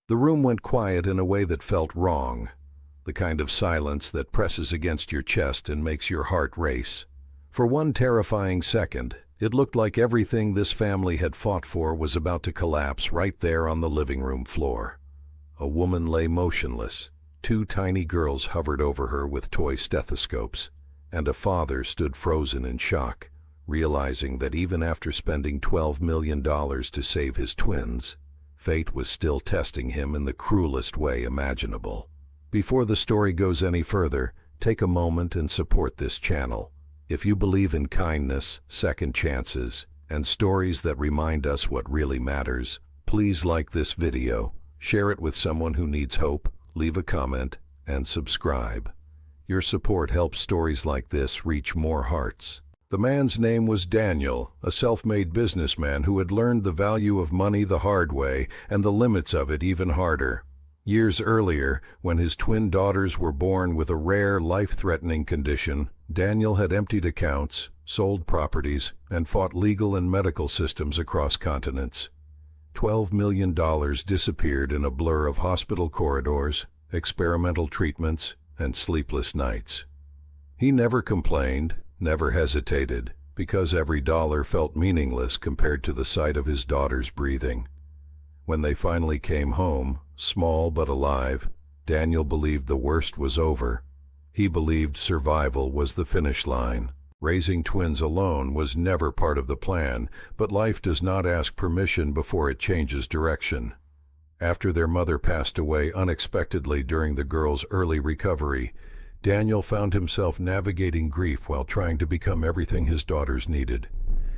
The room went quiet in a way that felt wrong, the kind of silence that presses against your chest and makes your heart race. For one terrifying second, it looked like everything this family had fought for was about to collapse right there on the living room floor. A woman lay motionless. Two tiny girls hovered over her with toy stethoscopes, and a father stood frozen in shock, realizing that even after spending $12 million to save his twins, fate was still testing him in the cruelest way imaginable. Before the story goes any further, take a moment and support this channel. If you believe in kindness, second chances, and stories that remind us what really matters, please like this video, share it with someone who needs hope, leave a comment, and subscribe. Your support helps stories like this reach more hearts. The man's name was Daniel, a self-made businessman who had learned the value of money the hard way and the limits of it even harder. Years earlier, when his twin daughters were born with a rare, life-threatening condition, Daniel had emptied accounts, sold properties, and fought legal and medical systems across continents. $12 million disappeared in a blur of hospital corridors, experimental treatments, and sleepless nights. He never complained, never hesitated, because every dollar felt meaningless compared to the sight of his daughters breathing. When they finally came home, small but alive, Daniel believed the worst was over. He believed survival was the finish line. Raising twins alone was never part of the plan, but life does not ask permission before it changes direction. After their mother passed away unexpectedly during the girls' early recovery, Daniel found himself navigating grief while trying to become everything his daughters needed.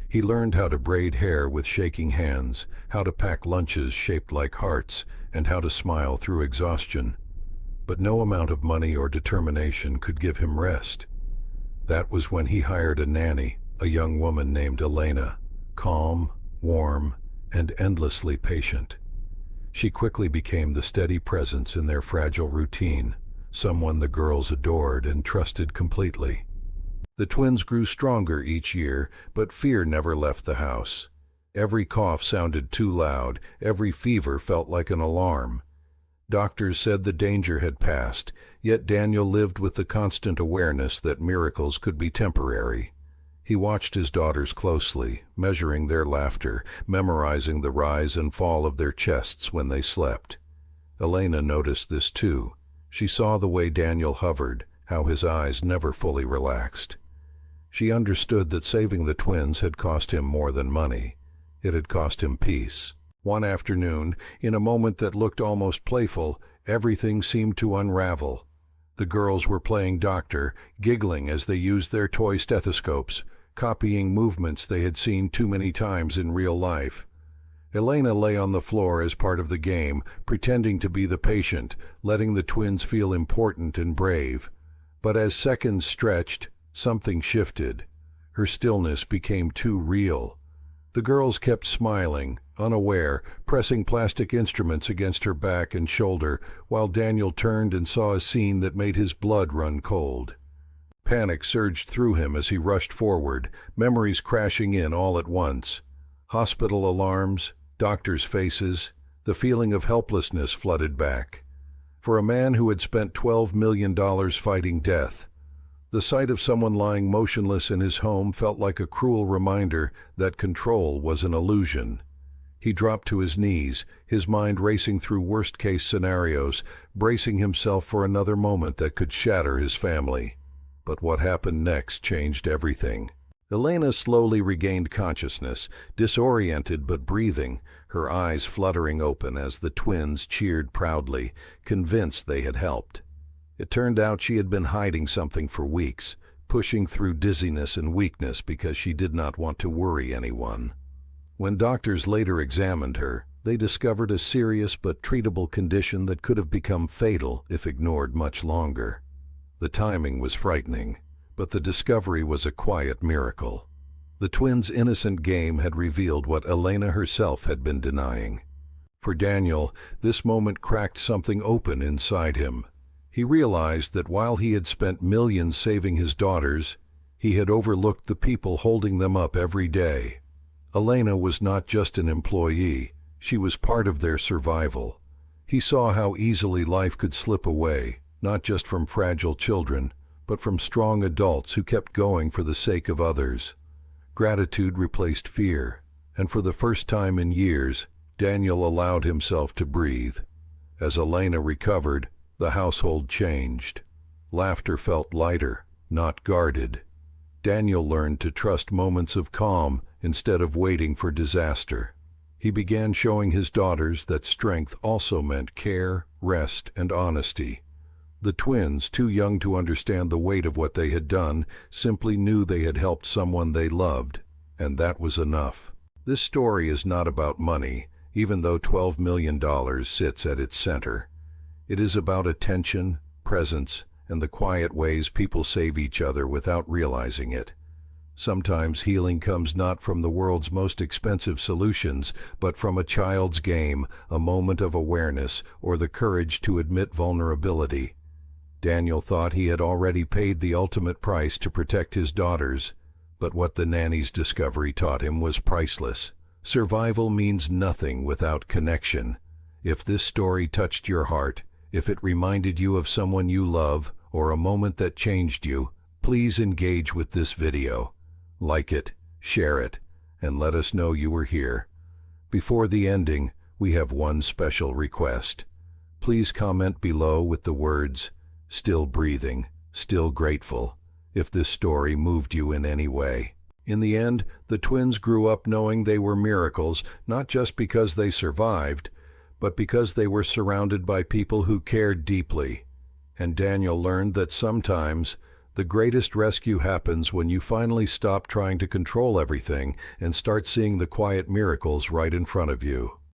He learned how to braid hair with shaking hands, how to pack lunches shaped like hearts, and how to smile through exhaustion. But no amount of money or determination could give him rest. That was when he hired a nanny, a young woman named Elena, calm, warm, and endlessly patient. She quickly became the steady presence in their fragile routine, someone the girls adored and trusted completely. The twins grew stronger each year, but fear never left the house. Every cough sounded too loud, every fever felt like an alarm. Doctors said the danger had passed, yet Daniel lived with the constant awareness that miracles could be temporary. He watched his daughters closely, measuring their laughter, memorizing the rise and fall of their chests when they slept. Elena noticed this too. She saw the way Daniel hovered, how his eyes never fully relaxed. She understood that saving the twins had cost him more than money. It had cost him peace. One afternoon, in a moment that looked almost playful, everything seemed to unravel. The girls were playing doctor, giggling as they used their toy stethoscopes, copying movements they had seen too many times in real life. Elena lay on the floor as part of the game, pretending to be the patient, letting the twins feel important and brave. But as seconds stretched, something shifted. Her stillness became too real. The girls kept smiling, unaware, pressing plastic instruments against her back and shoulder, while Daniel turned and saw a scene that made his blood run cold. Panic surged through him as he rushed forward, memories crashing in all at once. Hospital alarms, doctors' faces, the feeling of helplessness flooded back. For a man who had spent $12 million fighting death, the sight of someone lying motionless in his home felt like a cruel reminder that control was an illusion. He dropped to his knees, his mind racing through worst-case scenarios, bracing himself for another moment that could shatter his family. But what happened next changed everything. Elena slowly regained consciousness, disoriented but breathing, her eyes fluttering open as the twins cheered proudly, convinced they had helped. It turned out she had been hiding something for weeks, pushing through dizziness and weakness because she did not want to worry anyone. When doctors later examined her, they discovered a serious but treatable condition that could have become fatal if ignored much longer. The timing was frightening, but the discovery was a quiet miracle. The twins' innocent game had revealed what Elena herself had been denying. For Daniel, this moment cracked something open inside him. He realized that while he had spent millions saving his daughters, he had overlooked the people holding them up every day. Elena was not just an employee, she was part of their survival. He saw how easily life could slip away, not just from fragile children, but from strong adults who kept going for the sake of others. Gratitude replaced fear, and for the first time in years, Daniel allowed himself to breathe. As Elena recovered, the household changed. Laughter felt lighter, not guarded. Daniel learned to trust moments of calm instead of waiting for disaster. He began showing his daughters that strength also meant care, rest, and honesty. The twins, too young to understand the weight of what they had done, simply knew they had helped someone they loved, and that was enough. This story is not about money, even though $12 million sits at its center. It is about attention, presence, and the quiet ways people save each other without realizing it. Sometimes healing comes not from the world's most expensive solutions, but from a child's game, a moment of awareness, or the courage to admit vulnerability. Daniel thought he had already paid the ultimate price to protect his daughters, but what the nanny's discovery taught him was priceless. Survival means nothing without connection. If this story touched your heart, if it reminded you of someone you love, or a moment that changed you, please engage with this video. Like it, share it, and let us know you were here. Before the ending, we have one special request. Please comment below with the words, "Still breathing, still grateful," if this story moved you in any way. In the end, the twins grew up knowing they were miracles, not just because they survived, but because they were surrounded by people who cared deeply. And Daniel learned that sometimes the greatest rescue happens when you finally stop trying to control everything and start seeing the quiet miracles right in front of you.